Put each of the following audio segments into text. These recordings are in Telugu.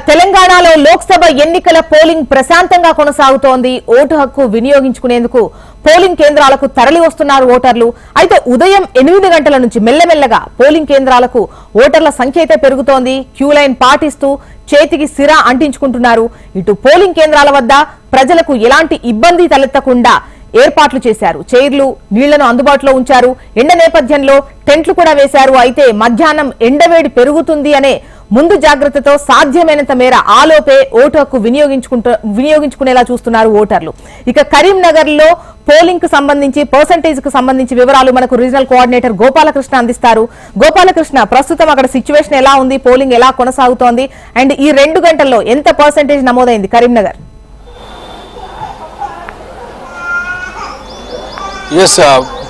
తెలంగాణలో లోక్సభ ఎన్నికల పోలింగ్ ప్రశాంతంగా కొనసాగుతోంది. ఓటు హక్కు వినియోగించుకునేందుకు పోలింగ్ కేంద్రాలకు తరలి వస్తున్నారు ఓటర్లు. అయితే ఉదయం 8 గంటల నుంచి మెల్లమెల్లగా పోలింగ్ కేంద్రాలకు ఓటర్ల సంఖ్య అయితే పెరుగుతోంది. క్యూ లైన్ పాటిస్తూ చేతికి సిరా అంటించుకుంటున్నారు. ఇటు పోలింగ్ కేంద్రాల వద్ద ప్రజలకు ఎలాంటి ఇబ్బంది తలెత్తకుండా ఏర్పాట్లు చేశారు. చైర్లు, నీళ్లను అందుబాటులో ఉంచారు. ఎండ నేపథ్యంలో టెంట్లు కూడా వేశారు. అయితే మధ్యాహ్నం ఎండవేడి పెరుగుతుంది అనే ముందు జాగ్రత్తతో సాధ్యమైనంత మేర ఆలోపే ఓటు హక్కు వినియోగించుకునేలా చూస్తున్నారు ఓటర్లు. ఇక కరీంనగర్ లో పోలింగ్ కు సంబంధించి పర్సంటేజ్ కు సంబంధించి వివరాలు మనకు రీజనల్ కోఆర్డినేటర్ గోపాలకృష్ణ అందిస్తారు. గోపాలకృష్ణ, ప్రస్తుతం అక్కడ సిచ్యువేషన్ ఎలా ఉంది, పోలింగ్ ఎలా కొనసాగుతోంది, అండ్ ఈ 2 గంటల్లో ఎంత పర్సంటేజ్ నమోదైంది కరీంనగర్?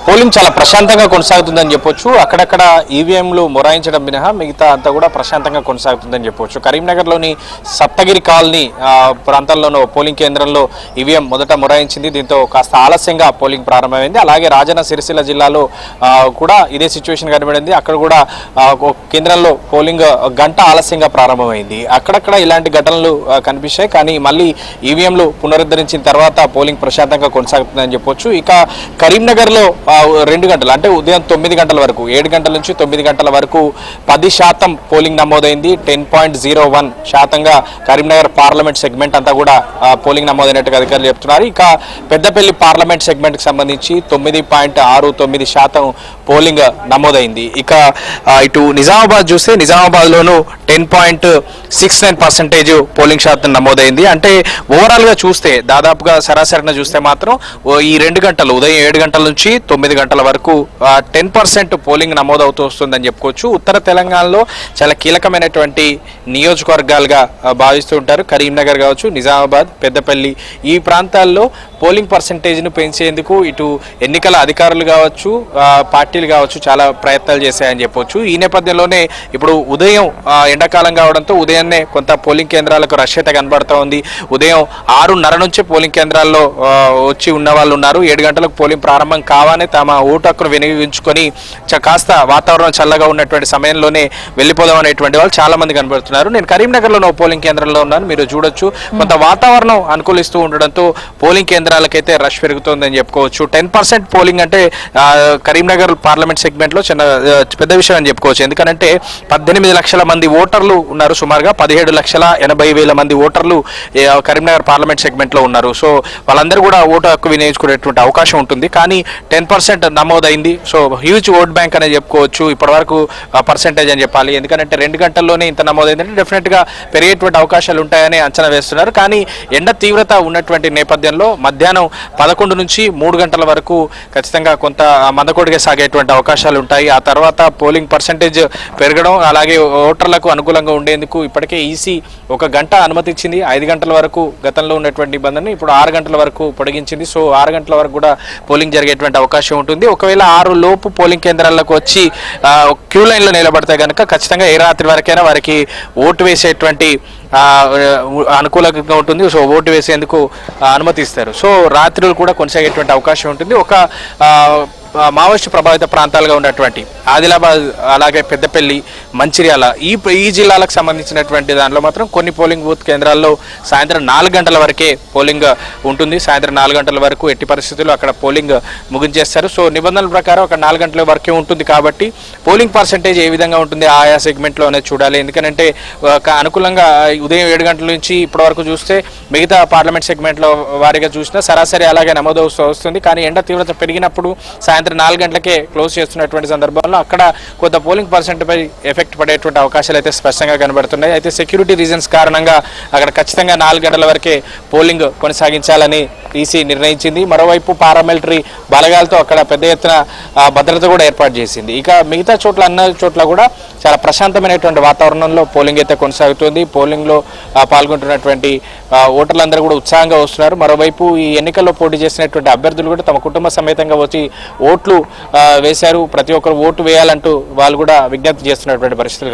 పోలింగ్ చాలా ప్రశాంతంగా కొనసాగుతుందని చెప్పొచ్చు. అక్కడక్కడ ఈవీఎంలు మొరాయించడం మినహా మిగతా అంతా కూడా ప్రశాంతంగా కొనసాగుతుందని చెప్పొచ్చు. కరీంనగర్లోని సప్తగిరి కాలనీ ప్రాంతాల్లోనూ పోలింగ్ కేంద్రంలో ఈవీఎం మొదట మొరాయించింది. దీంతో కాస్త ఆలస్యంగా పోలింగ్ ప్రారంభమైంది. అలాగే రాజన్న సిరిసిల్ల జిల్లాలో కూడా ఇదే సిచ్యువేషన్ కనబడింది. అక్కడ కూడా కేంద్రంలో పోలింగ్ గంట ఆలస్యంగా ప్రారంభమైంది. అక్కడక్కడ ఇలాంటి ఘటనలు కనిపిస్తాయి. కానీ మళ్ళీ ఈవీఎంలు పునరుద్ధరించిన తర్వాత పోలింగ్ ప్రశాంతంగా కొనసాగుతుందని చెప్పొచ్చు. ఇక కరీంనగర్లో 2 గంటలు అంటే ఉదయం 9 గంటల వరకు, 7 గంటల నుంచి 9 గంటల వరకు 10% పోలింగ్ నమోదైంది. 10.01% కరీంనగర్ పార్లమెంట్ సెగ్మెంట్ అంతా కూడా పోలింగ్ నమోదైనట్టుగా అధికారులు చెప్తున్నారు. ఇక పెద్దపల్లి పార్లమెంట్ సెగ్మెంట్ కి సంబంధించి 9.69% పోలింగ్ నమోదైంది. ఇక ఇటు నిజామాబాద్ చూస్తే నిజామాబాద్ లోను 10.69% పోలింగ్ శాతం నమోదైంది. అంటే ఓవరాల్ గా చూస్తే దాదాపుగా సరాసరిన చూస్తే మాత్రం ఈ 2 గంటలు ఉదయం 7 గంటల నుంచి 9 గంటల వరకు 10% పోలింగ్ నమోదవుతూ వస్తుందని చెప్పుకోవచ్చు. ఉత్తర తెలంగాణలో చాలా కీలకమైనటువంటి నియోజకవర్గాలుగా భావిస్తూ ఉంటారు. కరీంనగర్ కావచ్చు, నిజామాబాద్, పెద్దపల్లి ఈ ప్రాంతాల్లో పోలింగ్ పర్సంటేజ్ను పెంచేందుకు ఇటు ఎన్నికల అధికారులు కావచ్చు, పార్టీలు కావచ్చు చాలా ప్రయత్నాలు చేశాయని చెప్పొచ్చు. ఈ నేపథ్యంలోనే ఇప్పుడు ఉదయం ఎండాకాలం కావడంతో ఉదయాన్నే కొంత పోలింగ్ కేంద్రాలకు రష్ అయితే కనబడుతూ ఉంది. ఉదయం 6:30 నుంచి పోలింగ్ కేంద్రాల్లో వచ్చి ఉన్న వాళ్ళు ఉన్నారు. 7 గంటలకు పోలింగ్ ప్రారంభం కావాలని తమ ఓటు హక్కును వినియోగించుకొని కాస్త వాతావరణం చల్లగా ఉన్నటువంటి సమయంలోనే వెళ్ళిపోదాం అనేటువంటి వాళ్ళు చాలా మంది కనబడుతున్నారు. నేను కరీంనగర్లో పోలింగ్ కేంద్రంలో ఉన్నాను. మీరు చూడొచ్చు, కొంత వాతావరణం అనుకూలిస్తూ ఉండడంతో పోలింగ్ కేంద్రాలకైతే రష్ పెరుగుతోందని చెప్పుకోవచ్చు. 10% పోలింగ్ అంటే కరీంనగర్ పార్లమెంట్ సెగ్మెంట్ లో పెద్ద విషయం అని చెప్పుకోవచ్చు. ఎందుకంటే 18 లక్షల మంది ఓటర్లు ఉన్నారు. సుమారుగా 17,80,000 మంది ఓటర్లు కరీంనగర్ పార్లమెంట్ సెగ్మెంట్ లో ఉన్నారు. సో వాళ్ళందరూ కూడా ఓటు హక్కు వినియోగించుకునేటువంటి అవకాశం ఉంటుంది. కానీ 10% నమోదైంది. సో హ్యూజ్ ఓట్ బ్యాంక్ అనేది చెప్పుకోవచ్చు. ఇప్పటి వరకు పర్సెంటేజ్ అని చెప్పాలి. ఎందుకంటే 2 గంటల్లోనే ఇంత నమోదైందంటే డెఫినెట్ గా పెరిగేటువంటి అవకాశాలు ఉంటాయని అంచనా వేస్తున్నారు. కానీ ఎండ తీవ్రత ఉన్నటువంటి నేపథ్యంలో మధ్యాహ్నం 11 నుంచి 3 గంటల వరకు ఖచ్చితంగా కొంత మందకొడిగా సాగేటువంటి అవకాశాలు ఉంటాయి. ఆ తర్వాత పోలింగ్ పర్సెంటేజ్ పెరగడం, అలాగే ఓటర్లకు అనుకూలంగా ఉండేందుకు ఇప్పటికే ఈసీ 1 గంట అనుమతి ఇచ్చింది. 5 గంటల వరకు గతంలో ఉన్నటువంటి నిబంధనని ఇప్పుడు 6 గంటల వరకు పొడిగించింది. సో 6 గంటల వరకు కూడా పోలింగ్ జరిగేటువంటి అవకాశం ఉంటుంది. ఒకవేళ 6 లోపు పోలింగ్ కేంద్రాలకు వచ్చి క్యూ లైన్ లో నిలబడితే కనుక ఖచ్చితంగా ఏ రాత్రి వరకైనా వారికి ఓటు వేసేటువంటి అనుకూలంగా ఉంటుంది. సో ఓటు వేసేందుకు అనుమతిస్తారు. సో రాత్రులు కూడా కొనసాగేటువంటి అవకాశం ఉంటుంది. ఒక మావోయిస్టు ప్రభావిత ప్రాంతాలుగా ఉన్నటువంటి ఆదిలాబాద్, అలాగే పెద్దపల్లి, మంచిర్యాల ఈ జిల్లాలకు సంబంధించినటువంటి దానిలో మాత్రం కొన్ని పోలింగ్ బూత్ కేంద్రాల్లో సాయంత్రం 4 గంటల వరకే పోలింగ్ ఉంటుంది. సాయంత్రం 4 గంటల వరకు ఎట్టి పరిస్థితుల్లో అక్కడ పోలింగ్ ముగించేస్తారు. సో నిబంధనల ప్రకారం అక్కడ 4 గంటల వరకే ఉంటుంది. కాబట్టి పోలింగ్ పర్సంటేజ్ ఏ విధంగా ఉంటుంది ఆయా సెగ్మెంట్లో అనేది చూడాలి. ఎందుకంటే అనుకూలంగా ఉదయం 7 గంటల నుంచి ఇప్పటి వరకు చూస్తే మిగతా పార్లమెంట్ సెగ్మెంట్లో వారిగా చూసినా సరాసరి అలాగే నమోదు వస్తుంది. కానీ ఎండ తీవ్రత పెరిగినప్పుడు సాయంత్రం 4 గంటలకే క్లోజ్ చేస్తున్నటువంటి సందర్భంలో అక్కడ కొంత పోలింగ్ పర్సెంట్ పై ఎఫెక్ట్ పడేటువంటి అవకాశాలు అయితే స్పష్టంగా కనబడుతున్నాయి. అయితే సెక్యూరిటీ రీజన్స్ కారణంగా అక్కడ ఖచ్చితంగా 4 గంటల వరకే పోలింగ్ కొనసాగించాలని ఈసీ నిర్ణయించింది. మరోవైపు పారామిలిటరీ బలగాలతో అక్కడ పెద్ద ఎత్తున భద్రత కూడా ఏర్పాటు చేసింది. ఇక మిగతా చోట్ల అన్న చోట్ల కూడా చాలా ప్రశాంతమైనటువంటి వాతావరణంలో పోలింగ్ అయితే కొనసాగుతుంది. పోలింగ్లో పాల్గొంటున్నటువంటి ఓటర్లందరూ కూడా ఉత్సాహంగా వస్తున్నారు. మరోవైపు ఈ ఎన్నికల్లో పోటీ చేసినటువంటి అభ్యర్థులు కూడా తమ కుటుంబ సమేతంగా వచ్చి ఓట్లు వేశారు. ప్రతి ఒక్కరు ఓటు వేయాలంటూ వాళ్ళు కూడా విజ్ఞప్తి చేస్తున్నటువంటి పరిస్థితులు